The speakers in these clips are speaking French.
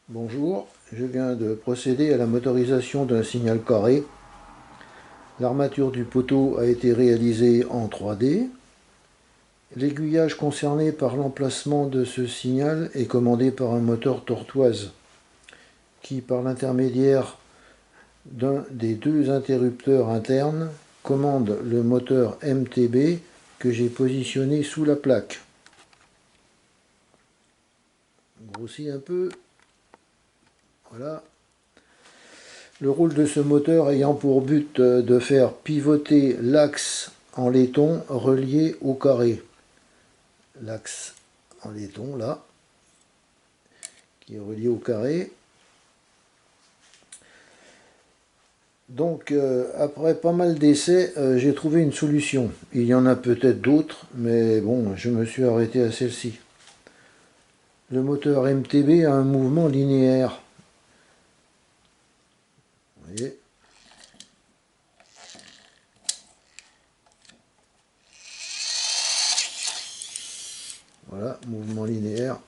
Bonjour, je viens de procéder à la motorisation d'un signal carré. L'armature du poteau a été réalisée en 3D. L'aiguillage concerné par l'emplacement de ce signal est commandé par un moteur tortoise qui, par l'intermédiaire d'un des deux interrupteurs internes, commande le moteur MTB que j'ai positionné sous la plaque. Grossis un peu. Voilà. Le rôle de ce moteur ayant pour but de faire pivoter l'axe en laiton relié au carré. L'axe en laiton là, qui est relié au carré. Donc après pas mal d'essais, j'ai trouvé une solution. Il y en a peut-être d'autres, mais bon, je me suis arrêté à celle-ci. Le moteur MTB a un mouvement linéaire. Vous voyez ? Voilà, mouvement linéaire.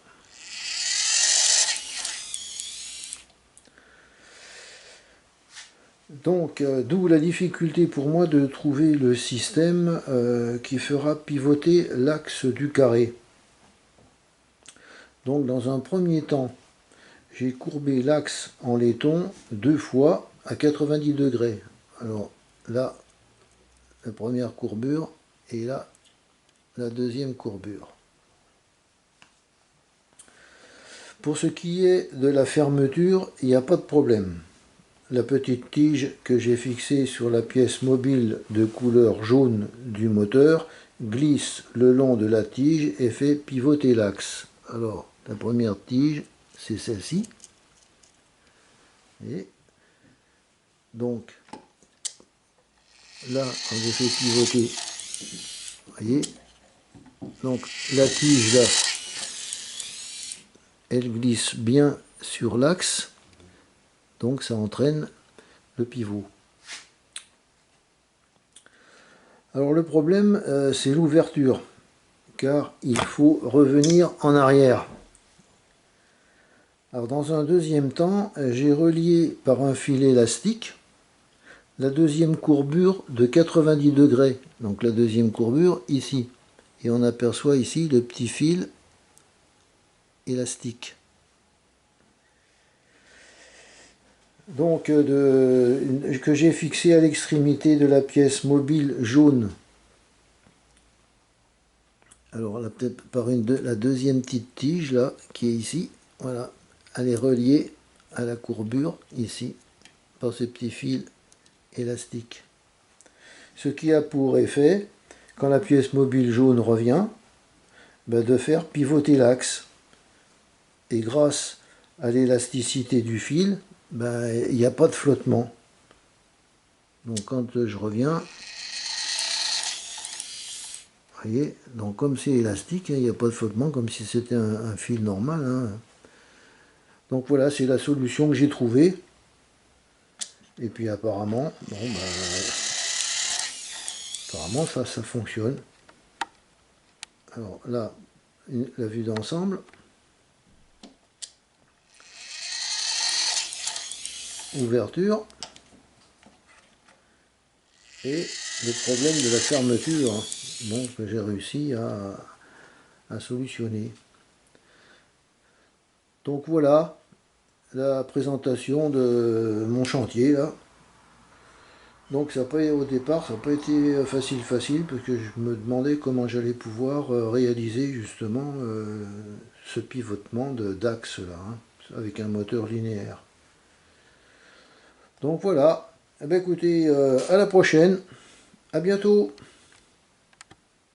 Donc, d'où la difficulté pour moi de trouver le système qui fera pivoter l'axe du carré. Donc, dans un premier temps, j'ai courbé l'axe en laiton 2 fois à 90 degrés. Alors là, la première courbure et là, la deuxième courbure. Pour ce qui est de la fermeture, il n'y a pas de problème. La petite tige que j'ai fixée sur la pièce mobile de couleur jaune du moteur glisse le long de la tige et fait pivoter l'axe. Alors, la première tige, c'est celle-ci. Et donc, là, on les fait pivoter. Vous voyez? Donc, la tige, là, elle glisse bien sur l'axe. Donc, ça entraîne le pivot. Alors, le problème, c'est l'ouverture, car il faut revenir en arrière. Alors dans un deuxième temps, j'ai relié par un fil élastique la deuxième courbure de 90 degrés. Donc la deuxième courbure ici. Et on aperçoit ici le petit fil élastique. Donc que j'ai fixé à l'extrémité de la pièce mobile jaune. Alors là, peut-être par la deuxième petite tige là, qui est ici. Voilà, elle est reliée à la courbure ici par ce petit fil élastique. Ce qui a pour effet, quand la pièce mobile jaune revient, de faire pivoter l'axe. Et grâce à l'élasticité du fil, il n'y a pas de flottement. Donc quand je reviens, vous voyez, donc comme c'est élastique, il n'y a pas de flottement comme si c'était un fil normal. Hein. Donc voilà, c'est la solution que j'ai trouvée. Et puis apparemment, apparemment ça fonctionne. Alors là, la vue d'ensemble. Ouverture. Et le problème de la fermeture, que j'ai réussi à solutionner. Donc voilà la présentation de mon chantier là. Donc ça au départ ça n'a pas été facile parce que je me demandais comment j'allais pouvoir réaliser justement ce pivotement d'axe là, hein, avec un moteur linéaire. Donc voilà, eh bien, écoutez, à la prochaine, à bientôt.